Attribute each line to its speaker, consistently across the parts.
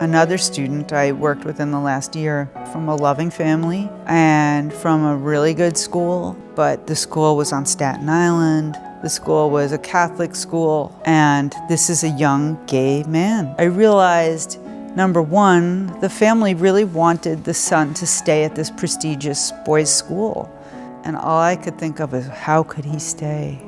Speaker 1: another student I worked with in the last year from a loving family and from a really good school, but the school was on Staten Island. The school was a Catholic school, and this is a young gay man. I realized, number one, the family really wanted the son to stay at this prestigious boys' school, and all I could think of is, how could he stay?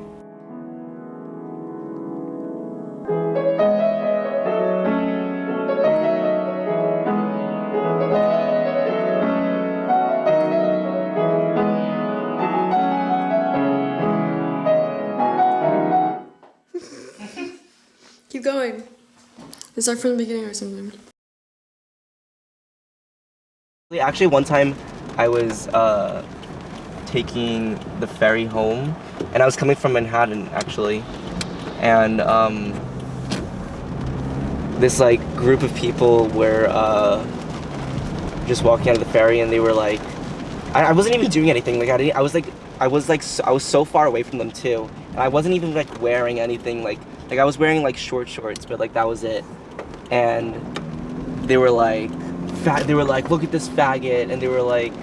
Speaker 2: Keep going. Let's start from the beginning or something.
Speaker 3: Actually, one time I was taking the ferry home, and I was coming from Manhattan, actually, and this like group of people were just walking out of the ferry, and they were like, I wasn't even doing anything. Like I was so far away from them too, and I wasn't even like wearing anything. Like I was wearing like short shorts, but like that was it. And they were like, look at this faggot, and they were like,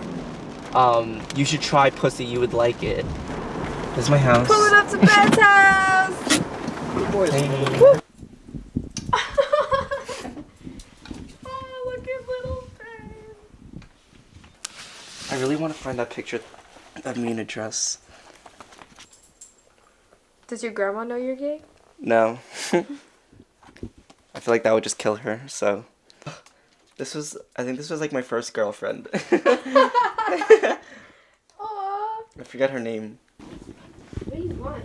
Speaker 3: you should try pussy, you would like it. This is my house.
Speaker 2: Pulling up to Ben's house!
Speaker 3: Hey.
Speaker 2: Oh, look at little Ben.
Speaker 3: I really want to find that picture of me in a dress.
Speaker 2: Does your grandma know you're gay?
Speaker 3: No. I feel like that would just kill her, so. I think this was like my first girlfriend.
Speaker 2: Aww.
Speaker 3: I forgot her name.
Speaker 2: What do you want?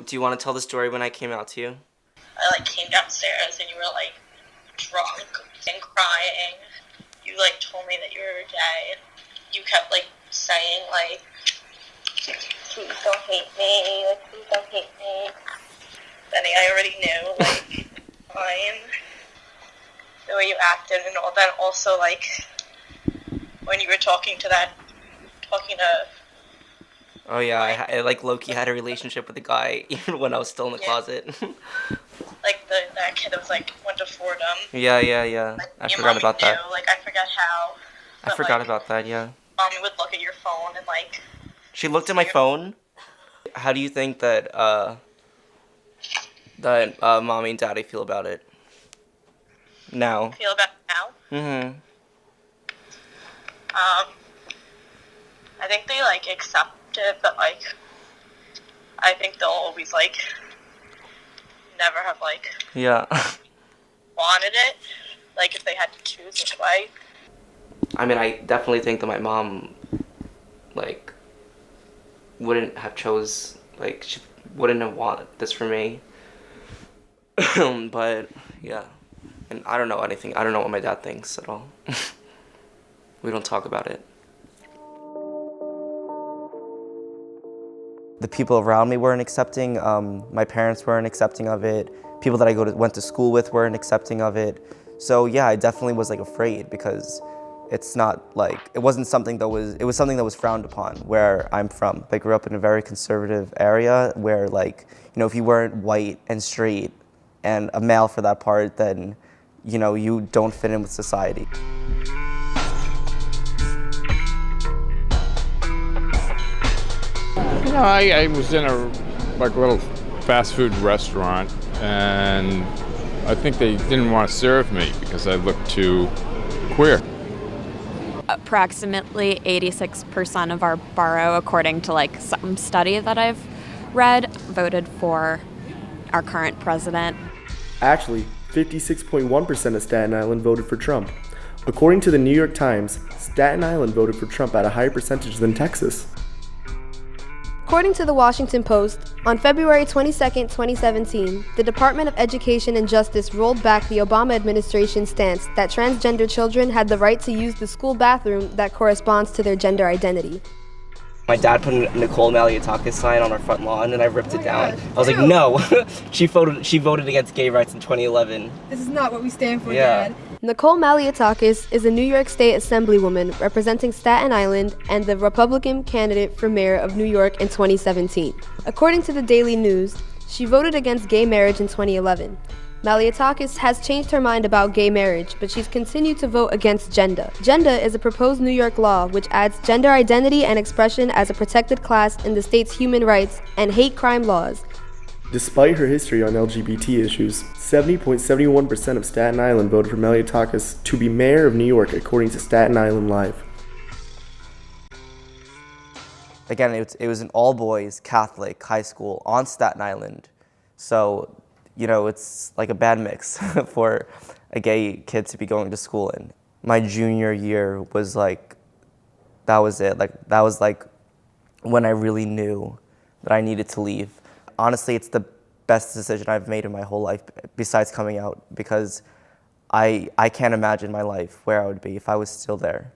Speaker 3: Do you want to tell the story when I came out to you?
Speaker 4: I came downstairs and you were drunk and crying. You told me that you were gay. You kept saying please don't hate me, please don't hate me. Then I already knew fine. The way you acted and all that. Also when you were talking to
Speaker 3: Oh yeah, I low-key had a relationship with a guy even when I was still in the closet.
Speaker 4: that kid that went to Fordham.
Speaker 3: Yeah. I forgot about that.
Speaker 4: I forgot how.
Speaker 3: I forgot about that, yeah.
Speaker 4: Mommy would look at your phone and
Speaker 3: She looked at my phone? How do you think that mommy and daddy feel about it? Now.
Speaker 4: Feel about it now?
Speaker 3: Mm-hmm.
Speaker 4: I think they accept it, but I think they'll always never have
Speaker 3: yeah
Speaker 4: wanted it, if they had to choose which way.
Speaker 3: I mean, I definitely think that my mom wouldn't have chose she wouldn't have wanted this for me. But yeah, and I don't know anything. I don't know what my dad thinks at all. We don't talk about it. The people around me weren't accepting. My parents weren't accepting of it. People that I went to school with weren't accepting of it. So yeah, I definitely was afraid, because it's not it wasn't something that was, it was something that was frowned upon where I'm from. I grew up in a very conservative area where if you weren't white and straight and a male for that part, then you don't fit in with society.
Speaker 5: I was in a little fast food restaurant, and I think they didn't want to serve me because I looked too queer.
Speaker 6: Approximately 86% of our borough, according to some study that I've read, voted for our current president.
Speaker 7: Actually, 56.1% of Staten Island voted for Trump. According to the New York Times, Staten Island voted for Trump at a higher percentage than Texas.
Speaker 8: According to the Washington Post, on February 22, 2017, the Department of Education and Justice rolled back the Obama administration's stance that transgender children had the right to use the school bathroom that corresponds to their gender identity.
Speaker 3: My dad put a Nicole Maliotakis sign on our front lawn and I ripped it down. I was like, no! She voted against gay rights in 2011.
Speaker 2: This is not what we stand for,
Speaker 3: Yeah.
Speaker 2: Dad.
Speaker 8: Nicole Maliotakis is a New York State Assemblywoman representing Staten Island and the Republican candidate for mayor of New York in 2017. According to the Daily News, she voted against gay marriage in 2011. Maliotakis has changed her mind about gay marriage, but she's continued to vote against Genda. Genda is a proposed New York law which adds gender identity and expression as a protected class in the state's human rights and hate crime laws.
Speaker 7: Despite her history on LGBT issues, 70.71% of Staten Island voted for Maliotakis to be mayor of New York, according to Staten Island Live.
Speaker 3: Again, it was an all-boys Catholic high school on Staten Island. So, you know, it's like a bad mix for a gay kid to be going to school in. My junior year was like, that was it. Like, that was like when I really knew that I needed to leave. Honestly, it's the best decision I've made in my whole life besides coming out, because I can't imagine my life where I would be if I was still there.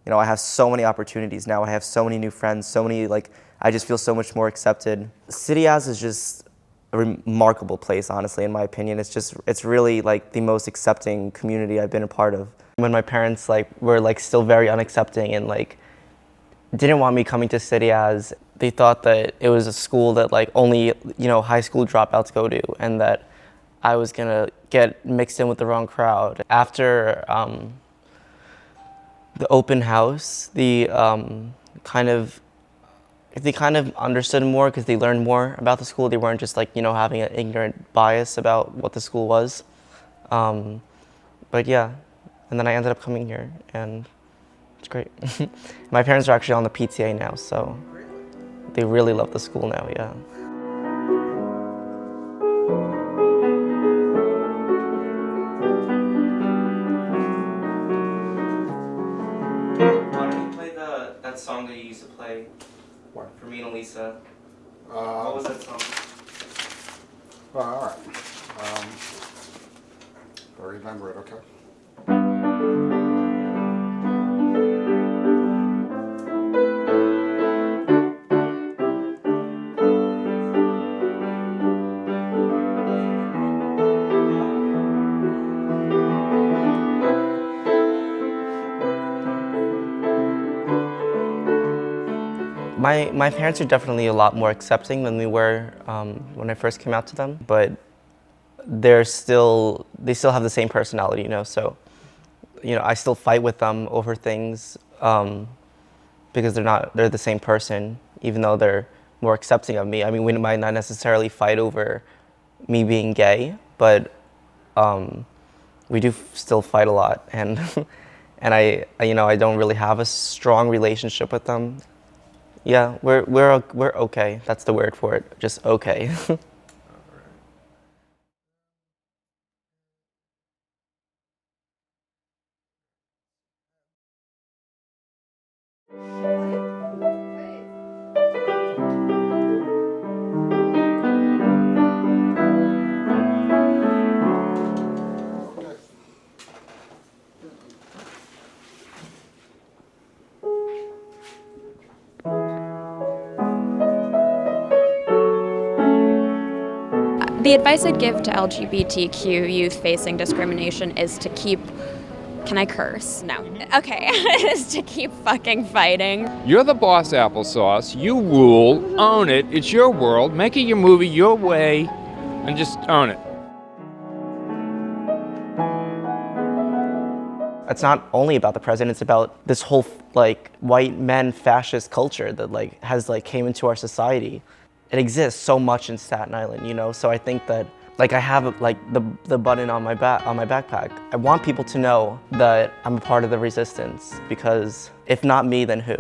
Speaker 3: You know, I have so many opportunities now. I have so many new friends, so many, like, I just feel so much more accepted. City As is just a remarkable place, honestly, in my opinion. It's really like the most accepting community I've been a part of. When my parents were still very unaccepting and didn't want me coming to City As, they thought that it was a school that only, you know, high school dropouts go to, and that I was gonna get mixed in with the wrong crowd. After the open house, they kind of understood more because they learned more about the school. They weren't just having an ignorant bias about what the school was. But yeah, and then I ended up coming here, and it's great. My parents are actually on the PTA now, so they really love the school now, yeah. Why don't you play that song that you used to play for me and Elisa? What was that song?
Speaker 9: All right. I remember it, okay.
Speaker 3: My parents are definitely a lot more accepting than they were when I first came out to them, but they still have the same personality, you know. So, you know, I still fight with them over things because they're the same person, even though they're more accepting of me. I mean, we might not necessarily fight over me being gay, but we do still fight a lot, and and I don't really have a strong relationship with them. Yeah, we're okay. That's the word for it. Just okay.
Speaker 6: The advice I'd give to LGBTQ youth facing discrimination is to keep, can I curse? No. Okay, is to keep fucking fighting.
Speaker 5: You're the boss, applesauce. You rule, own it. It's your world. Make it your movie your way, and just own it.
Speaker 3: It's not only about the president, it's about this whole white men fascist culture that has came into our society. It exists so much in Staten Island, you know. So I think that I have the button on my backpack. I want people to know that I'm a part of the resistance, because if not me, then who?